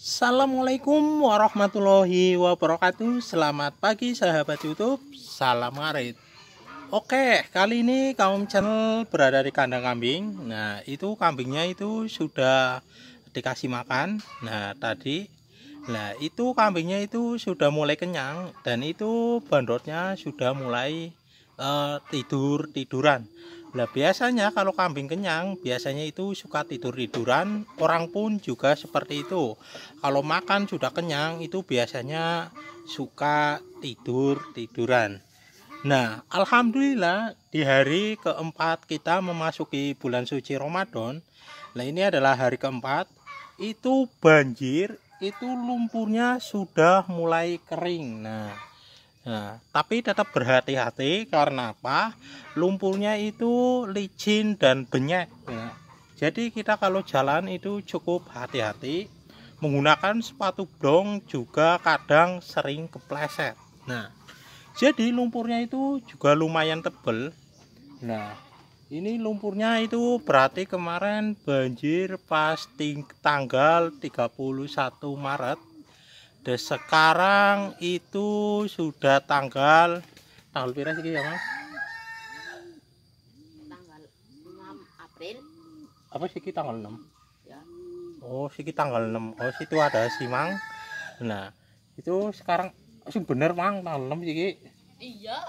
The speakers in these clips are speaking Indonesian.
Assalamualaikum warahmatullahi wabarakatuh. Selamat pagi sahabat YouTube. Salam ngarit. Oke, kali ini Kaum Channel berada di kandang kambing. Nah, itu kambingnya itu sudah dikasih makan. Nah, tadi. Nah, itu kambingnya itu sudah mulai kenyang dan itu bandotnya sudah mulai tiduran. Nah, biasanya kalau kambing kenyang, biasanya itu suka tiduran. Orang pun juga seperti itu. Kalau makan sudah kenyang, itu biasanya suka tiduran. Nah, alhamdulillah di hari keempat kita memasuki bulan suci Ramadan. Nah, ini adalah hari keempat. Itu banjir, itu lumpurnya sudah mulai kering. Nah, tapi tetap berhati-hati karena apa? Lumpurnya itu licin dan benyek. Nah, jadi kita kalau jalan itu cukup hati-hati. Menggunakan sepatu blong juga kadang sering kepleset. Nah, jadi lumpurnya itu juga lumayan tebal. Nah, ini lumpurnya itu berarti kemarin banjir pas tanggal 31 Maret. Dan sekarang itu sudah tanggal berapa sih ya, Mas? Tanggal 6 April. Apa sih tanggal 6? Ya. Oh, sih tanggal 6. Oh, situ ada Mang. Nah, itu sekarang sih bener, Mang, tanggal 6 sih. Iya.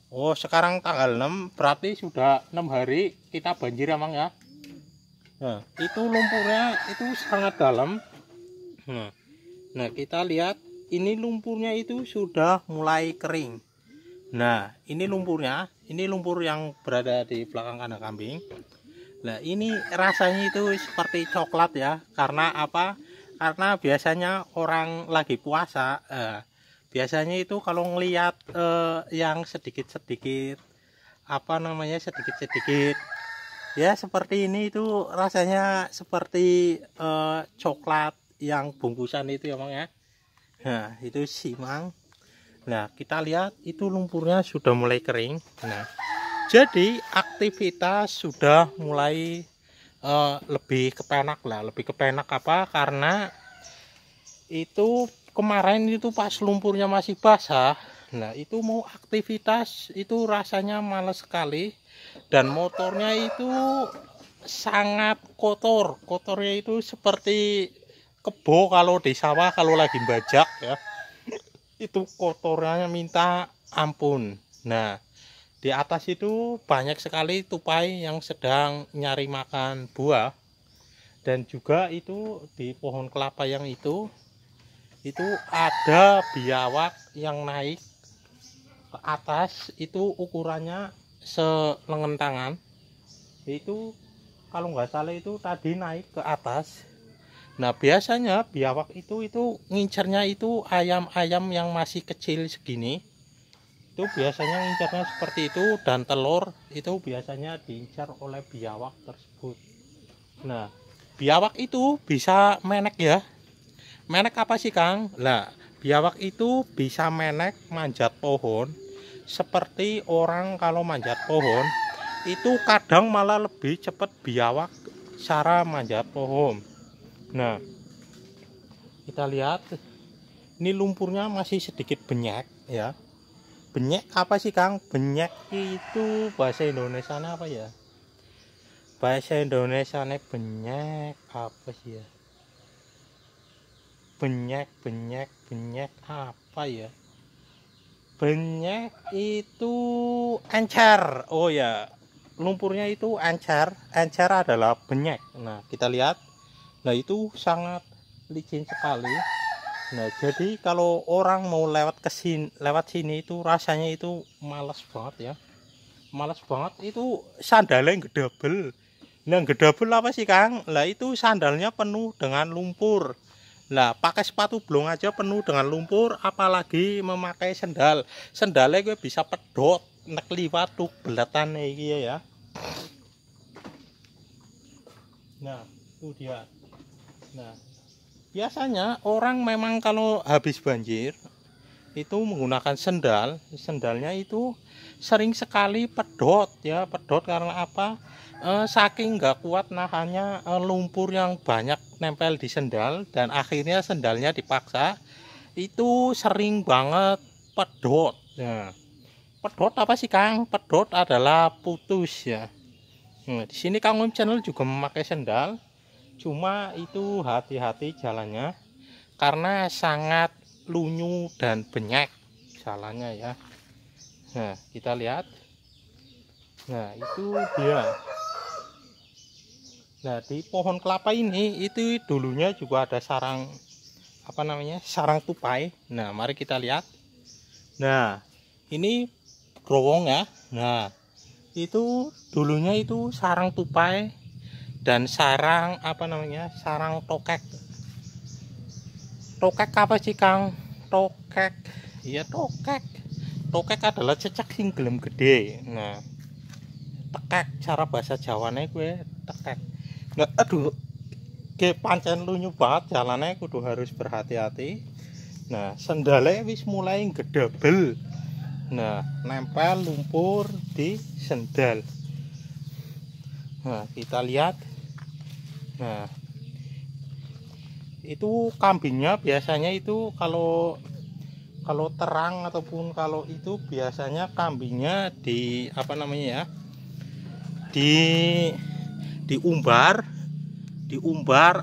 Oh, sekarang tanggal 6 berarti sudah 6 hari kita banjir ya, Mang ya. Nah, itu lumpurnya itu sangat dalam. Nah, kita lihat ini lumpurnya itu sudah mulai kering. Nah, ini lumpurnya, ini lumpur yang berada di belakang kandang kambing. Nah, ini rasanya itu seperti coklat ya. Karena apa? Karena biasanya orang lagi puasa, biasanya itu kalau ngelihat yang sedikit-sedikit, sedikit-sedikit, ya seperti ini itu rasanya seperti coklat yang bungkusan itu ya, Mang ya. Nah, itu Mang. Nah, kita lihat itu lumpurnya sudah mulai kering. Nah, jadi aktivitas sudah mulai lebih kepenak lah. Lebih kepenak apa? Karena itu kemarin itu pas lumpurnya masih basah. Nah, itu mau aktivitas itu rasanya males sekali. Dan motornya itu sangat kotor. Kotornya itu seperti kebo kalau di sawah kalau lagi bajak ya, itu kotornya minta ampun. Nah, di atas itu banyak sekali tupai yang sedang nyari makan buah, dan juga itu di pohon kelapa yang itu ada biawak yang naik ke atas, itu ukurannya selengan tangan. Itu kalau nggak salah itu tadi naik ke atas. Nah, biasanya biawak itu ngincernya itu ayam-ayam yang masih kecil segini. Itu biasanya ngincernya seperti itu, dan telur itu biasanya diincar oleh biawak tersebut. Nah, biawak itu bisa menek ya. Menek apa sih, Kang? Nah, biawak itu bisa menek manjat pohon. Seperti orang kalau manjat pohon, itu kadang malah lebih cepat biawak cara manjat pohon. Nah, kita lihat ini lumpurnya masih sedikit benyek ya. Benyek apa sih, Kang? Benyek itu bahasa Indonesianya apa ya? Bahasa Indonesianya benyek apa sih ya? Benyek apa ya? Benyek itu encer. Oh ya, lumpurnya itu encer. Encer adalah benyek. Nah, kita lihat. Nah, itu sangat licin sekali. Nah, jadi kalau orang mau lewat sini itu rasanya itu malas banget ya. Malas banget, itu sandalnya gedabel. Nah, gedabel apa sih, Kang? Lah, itu sandalnya penuh dengan lumpur. Lah, pakai sepatu blong aja penuh dengan lumpur, apalagi memakai sendal. Sendalnya gue bisa pedot nek liwat tuh belatan iki ya. Nah, itu dia. Nah, biasanya orang memang kalau habis banjir itu menggunakan sendalnya itu sering sekali pedot ya. Pedot karena apa? Saking nggak kuat nahannya lumpur yang banyak nempel di sendal dan akhirnya sendalnya dipaksa, itu sering banget pedot. Nah, pedot apa sih Kang? Pedot adalah putus ya. Nah, di sini Kang Om Channel juga memakai sendal, cuma itu hati-hati jalannya karena sangat lunyu dan banyak jalannya ya. Nah, kita lihat. Nah, itu dia. Nah, di pohon kelapa ini itu dulunya juga ada sarang apa namanya? Sarang tupai. Nah, mari kita lihat. Nah, ini growong ya. Nah, itu dulunya itu sarang tupai dan sarang apa namanya? Sarang tokek. Tokek apa sih, Kang? Tokek. Iya, tokek. Tokek adalah cecak sing gelem gede. Nah, tekek cara bahasa Jawane gue tekek. Nggak, aduh, ke pancen lunyu banget jalannya, kudu harus berhati-hati. Nah, sendalnya wis mulai gedabel. Nah, nempel lumpur di sendal. Nah, kita lihat. Nah, itu kambingnya biasanya itu kalau terang ataupun kalau itu biasanya kambingnya di apa namanya ya? diumbar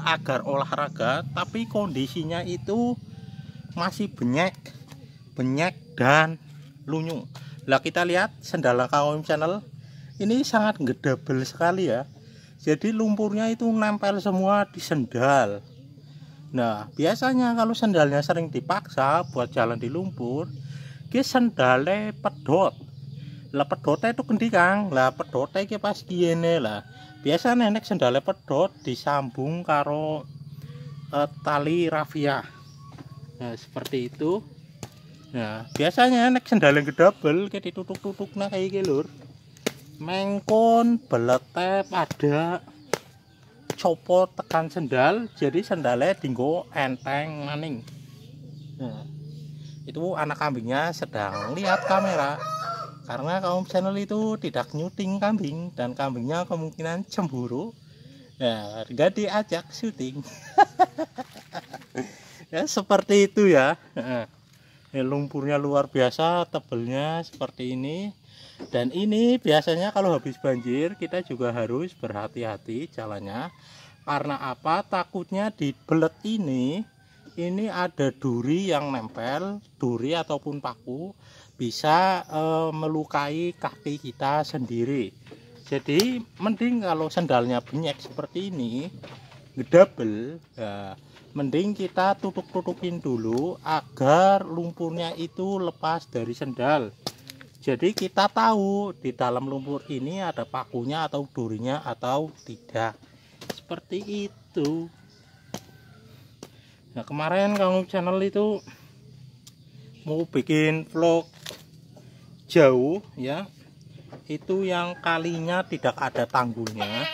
agar olahraga, tapi kondisinya itu masih banyak dan lunyu. Lah kita lihat sendal Kang Om Channel ini sangat gedabel sekali ya. Jadi lumpurnya itu nempel semua di sendal. Nah, biasanya kalau sendalnya sering dipaksa buat jalan di lumpur, ke sendalnya pedot. Lah pedotnya itu gendi Kang. Lah pedotnya iki pas kiyene lah. Biasa nenek sendalnya pedot disambung karo tali rafia. Nah, seperti itu. Nah, biasanya nek sendalnya gedabel kayak ditutuk-tutuk nah kayak iki lur. Mengkon belete pada copot tekan sendal, jadi sendalnya dinggo enteng maning. Nah, itu anak kambingnya sedang lihat kamera. Karena Kang Om Channel itu tidak nyuting kambing dan kambingnya kemungkinan cemburu. Nah, gak diajak syuting. Ya seperti itu ya. Lumpurnya luar biasa, tebelnya seperti ini. Dan ini biasanya kalau habis banjir kita juga harus berhati-hati jalannya. Karena apa? Takutnya di belet ini ada duri yang nempel, duri ataupun paku bisa melukai kaki kita sendiri. Jadi mending kalau sendalnya banyak seperti ini gedabel ya, mending kita tutuk-tutukin dulu agar lumpurnya itu lepas dari sendal. Jadi kita tahu di dalam lumpur ini ada pakunya atau durinya atau tidak. Seperti itu. Nah, kemarin Kang Om Channel itu mau bikin vlog jauh ya, itu yang kalinya tidak ada tanggulnya,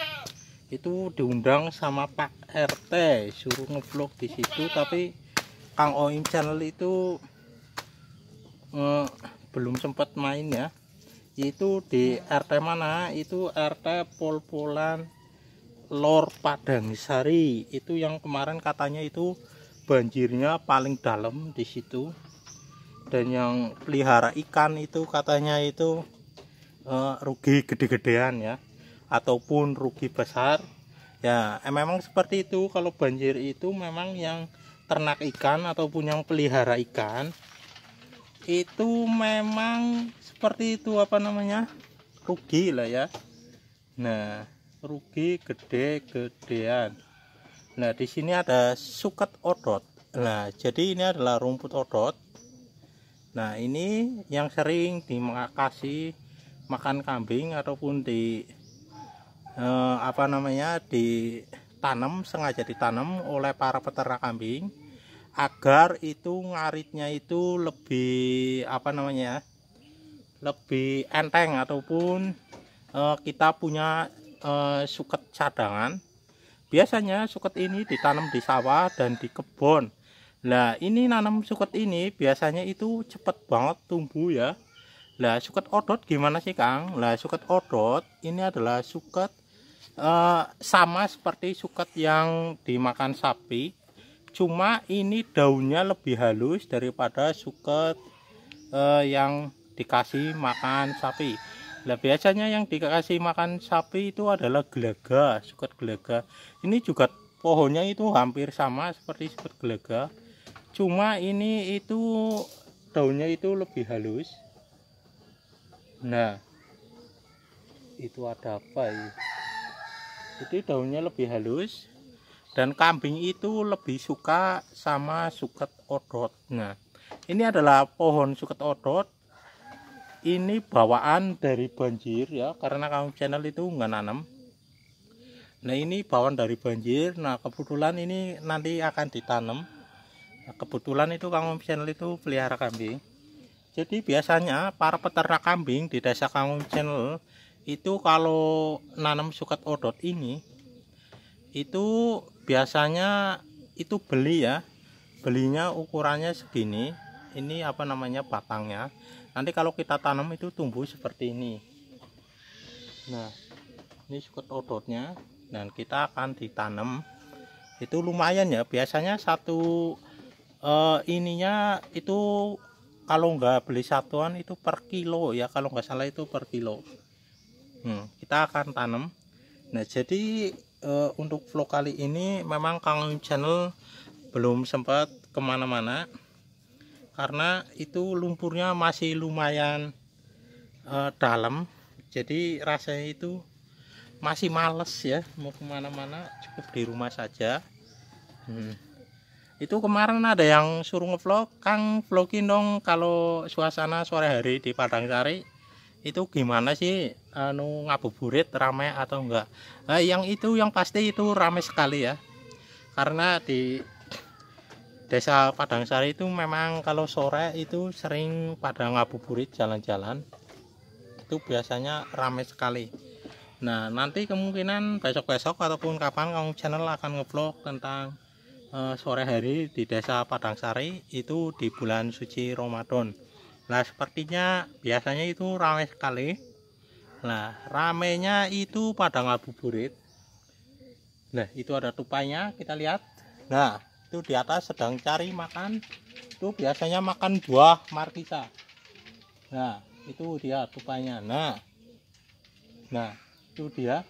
itu diundang sama Pak RT suruh ngevlog di situ, tapi Kang Om Channel itu belum sempat main ya. Itu di RT mana? Itu RT Pol-Polan Lor Padangsari. Itu yang kemarin katanya itu banjirnya paling dalam di situ. Dan yang pelihara ikan itu katanya itu rugi gede-gedean ya, ataupun rugi besar ya. Memang seperti itu, kalau banjir itu memang yang ternak ikan ataupun yang pelihara ikan itu memang seperti itu, apa namanya, rugi lah ya. Nah, rugi gede-gedean. Nah, di sini ada suket odot. Nah, jadi ini adalah rumput odot. Nah, ini yang sering dikasih makan kambing ataupun apa namanya, ditanam, sengaja ditanam oleh para peternak kambing agar itu ngaritnya itu lebih apa namanya, lebih enteng, ataupun kita punya suket cadangan. Biasanya suket ini ditanam di sawah dan di kebun. Nah, ini nanam suket ini biasanya itu cepet banget tumbuh ya. Lah, suket odot gimana sih Kang? Lah, suket odot ini adalah suket sama seperti suket yang dimakan sapi, cuma ini daunnya lebih halus daripada suket yang dikasih makan sapi. Nah, biasanya yang dikasih makan sapi itu adalah gelaga, suket gelaga. Ini juga pohonnya itu hampir sama seperti suket gelaga, cuma ini itu daunnya itu lebih halus. Nah, itu ada apa ya? Itu daunnya lebih halus, dan kambing itu lebih suka sama suket odot. Nah, ini adalah pohon suket odot. Ini bawaan dari banjir ya, karena kamu channel itu nggak nanam. Nah, ini bawaan dari banjir. Nah, kebetulan ini nanti akan ditanam. Nah, kebetulan itu kamu channel itu pelihara kambing. Jadi biasanya para peternak kambing di desa kamu channel itu kalau nanam suket odot ini itu biasanya itu beli ya, belinya ukurannya segini. Ini apa namanya, batangnya. Nanti kalau kita tanam itu tumbuh seperti ini. Nah, ini suket odotnya, dan kita akan ditanam. Itu lumayan ya, biasanya satu ininya itu kalau nggak beli satuan itu per kilo ya, kalau nggak salah itu per kilo. Kita akan tanam. Nah, jadi untuk vlog kali ini memang Kang channel belum sempat kemana-mana karena itu lumpurnya masih lumayan dalam, jadi rasanya itu masih males ya mau kemana-mana, cukup di rumah saja. Itu kemarin ada yang suruh ngevlog, Kang vlogin dong kalau suasana sore hari di Padangsari itu gimana sih, ngabuburit ramai atau enggak. Nah, yang pasti itu ramai sekali ya, karena di desa Padangsari itu memang kalau sore itu sering pada ngabuburit jalan-jalan, itu biasanya ramai sekali. Nah, nanti kemungkinan besok-besok ataupun kapan kamu channel akan ngevlog tentang sore hari di desa Padangsari itu di bulan suci Ramadan. Nah, sepertinya biasanya itu ramai sekali. Nah, ramainya itu pada ngabuburit. Nah, itu ada tupainya, kita lihat. Nah, itu di atas sedang cari makan. Itu biasanya makan buah markisa. Nah, itu dia tupainya. Nah, itu dia.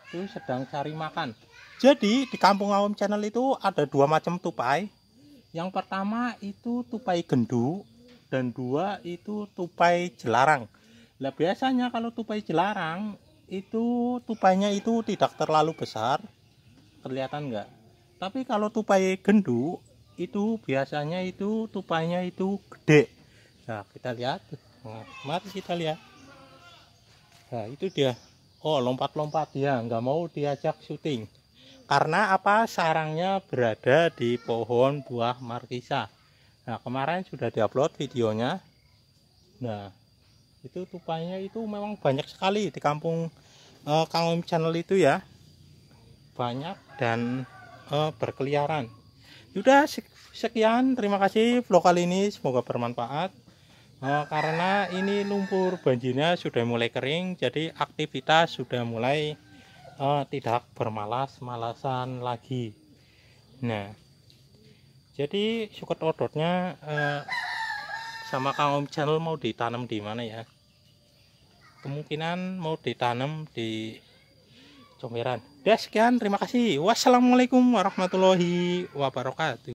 Itu sedang cari makan. Jadi di kampung Awam channel itu ada dua macam tupai. Yang pertama itu tupai gendu, dan dua itu tupai jelarang. Nah, biasanya kalau tupai jelarang itu tupainya itu tidak terlalu besar, kelihatan enggak? Tapi kalau tupai gendu itu biasanya itu tupainya itu gede. Nah, kita lihat. Nah, mari kita lihat. Nah, itu dia. Oh, lompat-lompat ya, nggak mau diajak syuting. Karena apa? Sarangnya berada di pohon buah markisa. Nah, kemarin sudah diupload videonya. Nah, itu tupainya itu memang banyak sekali di kampung Kang Om channel itu ya. Banyak dan berkeliaran. Sudah sekian, terima kasih vlog kali ini, semoga bermanfaat. Karena ini lumpur banjirnya sudah mulai kering, jadi aktivitas sudah mulai tidak bermalas-malasan lagi. Nah, jadi suket odotnya sama Kang Om channel mau ditanam di mana ya? Kemungkinan mau ditanam di Comberan. Sekian, terima kasih. Wassalamualaikum warahmatullahi wabarakatuh.